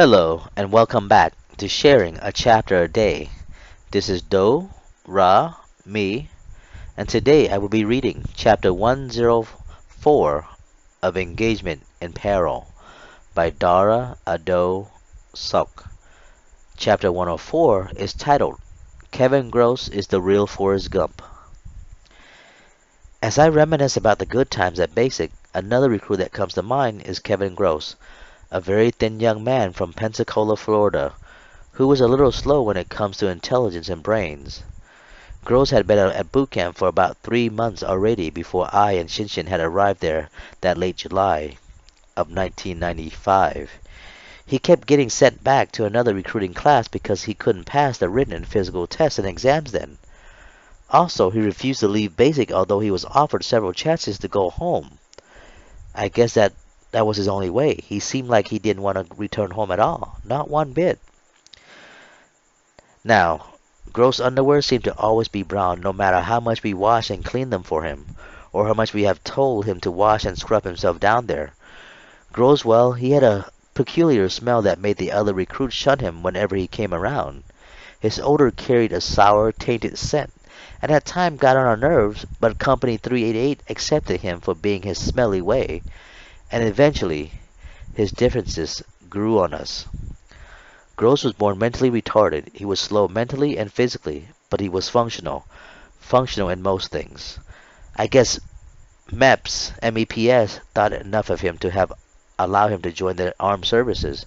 Hello, and welcome back to Sharing a Chapter a Day. This is Do, Ra, me, and today I will be reading Chapter 104 of Engagement in Peril by Dara Odoe Sok. Chapter 104 is titled Kevin Gross is the Real Forrest Gump. As I reminisce about the good times at Basic, another recruit that comes to mind is Kevin Gross, a very thin young man from Pensacola, Florida, who was a little slow when it comes to intelligence and brains. Gross had been at boot camp for about 3 months already before I and Shinshin had arrived there that late July of 1995. He kept getting sent back to another recruiting class because he couldn't pass the written and physical tests and exams then. Also, he refused to leave basic although he was offered several chances to go home. I guess that was his only way. He seemed like he didn't want to return home at all, not one bit. Now, Gross' underwear seemed to always be brown no matter how much we washed and cleaned them for him, or how much we have told him to wash and scrub himself down there. Gross, well, he had a peculiar smell that made the other recruits shun him whenever he came around. His odor carried a sour, tainted scent, and at times got on our nerves, but Company 388 accepted him for being his smelly way, and eventually his differences grew on us. Gross was born mentally retarded. He was slow mentally and physically, but he was functional in most things. I guess MEPS thought enough of him to have allowed him to join the armed services.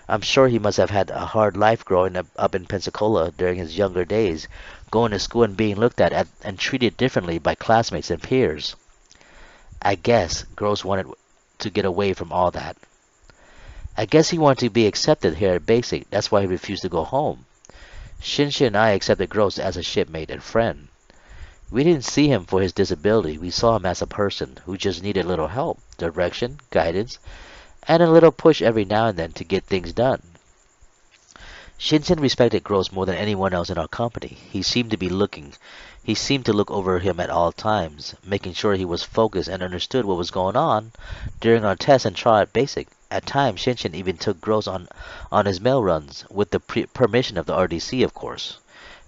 I'm sure he must have had a hard life growing up in Pensacola during his younger days, going to school and being looked at and treated differently by classmates and peers. I guess Gross wanted to get away from all that. I guess he wanted to be accepted here at Basic. That's why he refused to go home. Shinshin and I accepted Gross as a shipmate and friend. We didn't see him for his disability. We saw him as a person who just needed a little help, direction, guidance, and a little push every now and then to get things done. Shinshin respected Gross more than anyone else in our company. He seemed to look over him at all times, making sure he was focused and understood what was going on during our test and trial at Basic. At times, Shinshin even took Gross on his mail runs, with the permission of the RDC, of course.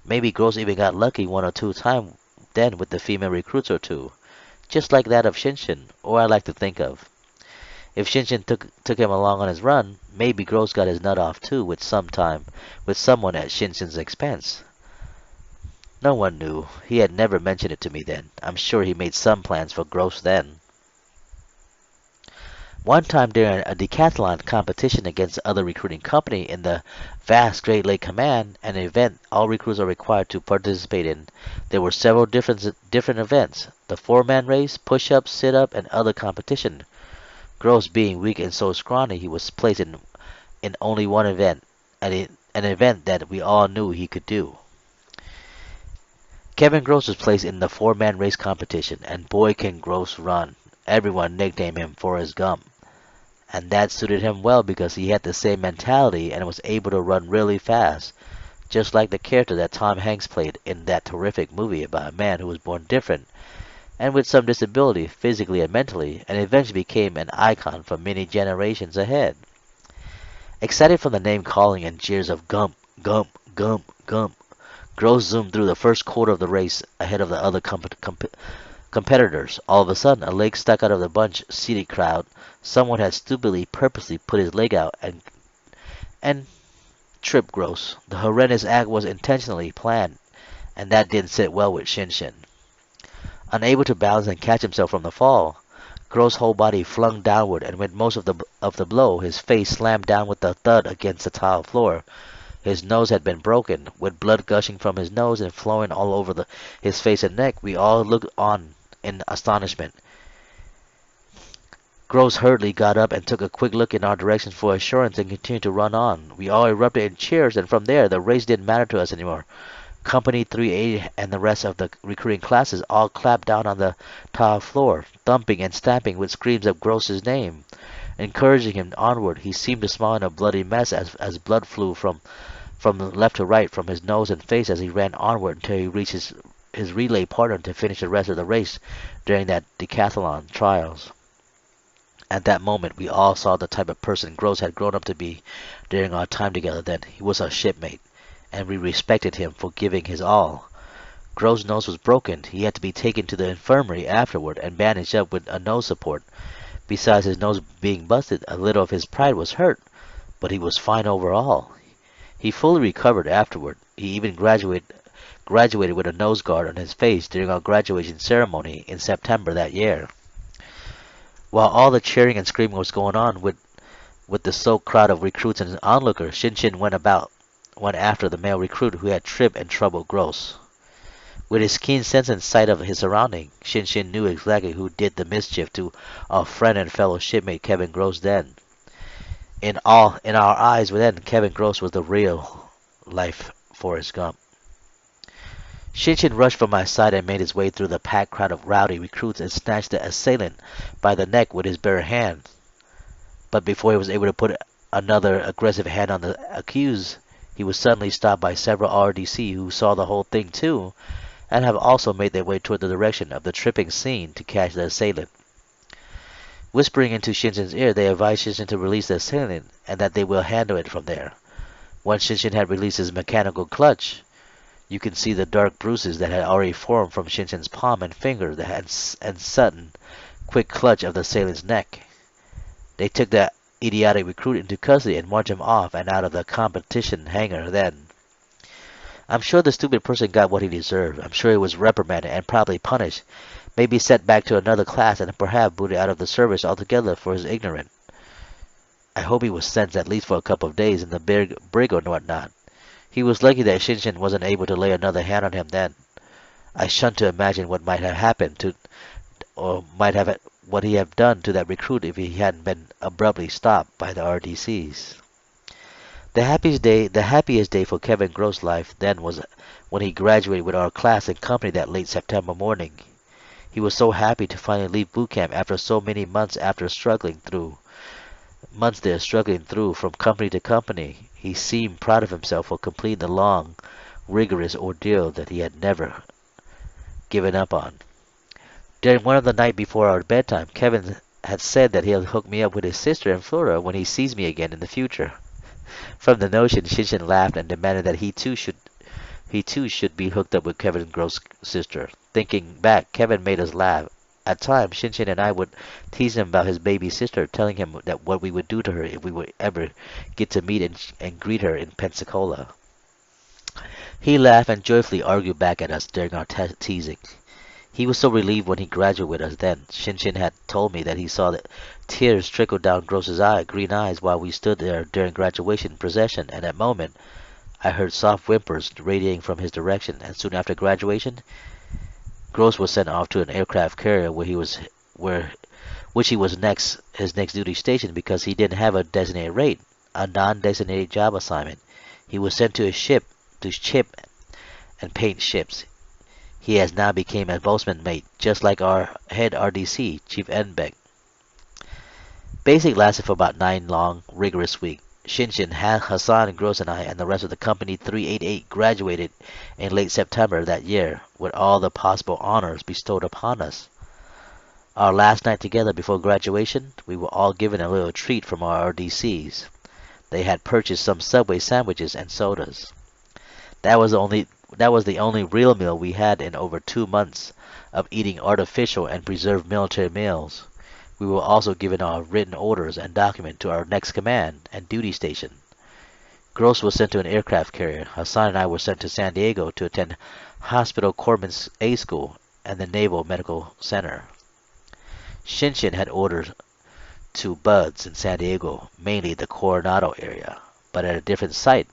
Maybe Gross even got lucky one or two times then with the female recruits or two, just like that of Shinshin, or I like to think of. If Shinshin took him along on his run, maybe Gross got his nut off too with someone at Shinshin's expense. No one knew. He had never mentioned it to me then. I'm sure he made some plans for Gross then. One time during a decathlon competition against other recruiting company in the vast Great Lake Command, an event all recruits are required to participate in, there were several different events. The four-man race, push-up, sit-up, and other competition. Gross being weak and so scrawny, he was placed in only one event, an event that we all knew he could do. Kevin Gross was placed in the four-man race competition, and boy can Gross run. Everyone nicknamed him Forrest Gump. And that suited him well because he had the same mentality and was able to run really fast, just like the character that Tom Hanks played in that terrific movie about a man who was born different and with some disability physically and mentally, and eventually became an icon for many generations ahead. Excited from the name calling and jeers of Gump, Gump, Gump, Gump, Gross zoomed through the first quarter of the race ahead of the other competitors. All of a sudden, a leg stuck out of the bunch-seated crowd. Someone had stupidly, purposely put his leg out and tripped Gross. The horrendous act was intentionally planned, and that didn't sit well with Shinshin. Unable to balance and catch himself from the fall, Gross' whole body flung downward, and with most of the blow, his face slammed down with a thud against the tile floor. His nose had been broken, with blood gushing from his nose and flowing all over his face and neck. We all looked on in astonishment. Gross hurriedly got up and took a quick look in our direction for assurance and continued to run on. We all erupted in cheers, and from there, the race didn't matter to us anymore. Company 380 and the rest of the recruiting classes all clapped down on the tile floor, thumping and stamping with screams of Gross's name. Encouraging him onward, he seemed to smile in a bloody mess as blood flew from left to right from his nose and face as he ran onward until he reached his relay partner to finish the rest of the race during that decathlon trials. At that moment, we all saw the type of person Gross had grown up to be during our time together then. He was our shipmate, and we respected him for giving his all. Gro's nose was broken. He had to be taken to the infirmary afterward and bandaged up with a nose support. Besides his nose being busted, a little of his pride was hurt, but he was fine overall. He fully recovered afterward. He even graduated with a nose guard on his face during our graduation ceremony in September that year. While all the cheering and screaming was going on with the soaked crowd of recruits and onlookers, Shinshin went after the male recruit who had tripped and troubled Gross. With his keen sense and sight of his surroundings, Shinshin knew exactly who did the mischief to our friend and fellow shipmate Kevin Gross then. In our eyes then, Kevin Gross was the real life Forrest Gump. Shinshin rushed from my side and made his way through the packed crowd of rowdy recruits and snatched the assailant by the neck with his bare hand. But before he was able to put another aggressive hand on the accused, he was suddenly stopped by several RDC who saw the whole thing too, and have also made their way toward the direction of the tripping scene to catch the assailant. Whispering into Shinshin's ear, they advised Shinshin to release the assailant and that they will handle it from there. Once Shinshin had released his mechanical clutch, you can see the dark bruises that had already formed from Shinshin's palm and finger and sudden, quick clutch of the assailant's neck. They took the idiotic recruit into custody and marched him off and out of the competition hangar then. I'm sure the stupid person got what he deserved. I'm sure he was reprimanded and probably punished, maybe sent back to another class and perhaps booted out of the service altogether for his ignorance. I hope he was sentenced at least for a couple of days in the brig or whatnot. He was lucky that Shinshin wasn't able to lay another hand on him then. I shun to imagine what might have happened to, or might have what he have done to that recruit if he hadn't been abruptly stopped by the RDCs. The happiest day for Kevin Gross' life then was when he graduated with our class and company that late September morning. He was so happy to finally leave boot camp after so many months there struggling through from company to company. He seemed proud of himself for completing the long, rigorous ordeal that he had never given up on. During one of the night before our bedtime, Kevin had said that he'll hook me up with his sister in Florida when he sees me again in the future. From the notion, Shinshin laughed and demanded that he too should be hooked up with Kevin Gross' sister. Thinking back, Kevin made us laugh. At times, Shinshin and I would tease him about his baby sister, telling him that what we would do to her if we would ever get to meet and greet her in Pensacola. He laughed and joyfully argued back at us during our teasing. He was so relieved when he graduated with us then. Shinshin had told me that he saw the tears trickle down Gross's green eyes while we stood there during graduation procession, and at that moment I heard soft whimpers radiating from his direction, and soon after graduation, Gross was sent off to an aircraft carrier which he was his next duty station because he didn't have a designated rate, a non-designated job assignment. He was sent to a ship to chip and paint ships. He has now become a boatswain mate, just like our head RDC, Chief Enbeck. Basic lasted for about 9 long, rigorous weeks. Shinshin, Hassan, Gross, and I, and the rest of the Company 388 graduated in late September that year, with all the possible honors bestowed upon us. Our last night together before graduation, we were all given a little treat from our RDCs. They had purchased some Subway sandwiches and sodas. That was the only real meal we had in over 2 months of eating artificial and preserved military meals. We were also given our written orders and document to our next command and duty station. Gross was sent to an aircraft carrier. Hassan and I were sent to San Diego to attend Hospital Corpsman's A School and the Naval Medical Center. Shinshin had orders to buds in San Diego, mainly the Coronado area, but at a different site,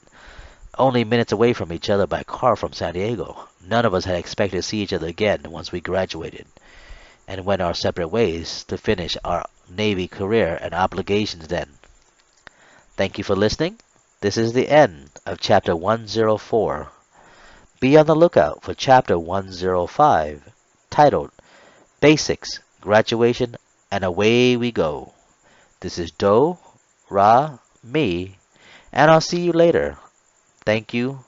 only minutes away from each other by car from San Diego. None of us had expected to see each other again once we graduated and went our separate ways to finish our Navy career and obligations then. Thank you for listening. This is the end of Chapter 104. Be on the lookout for Chapter 105, titled Basics, Graduation, and Away We Go. This is Do, Ra, me, and I'll see you later. Thank you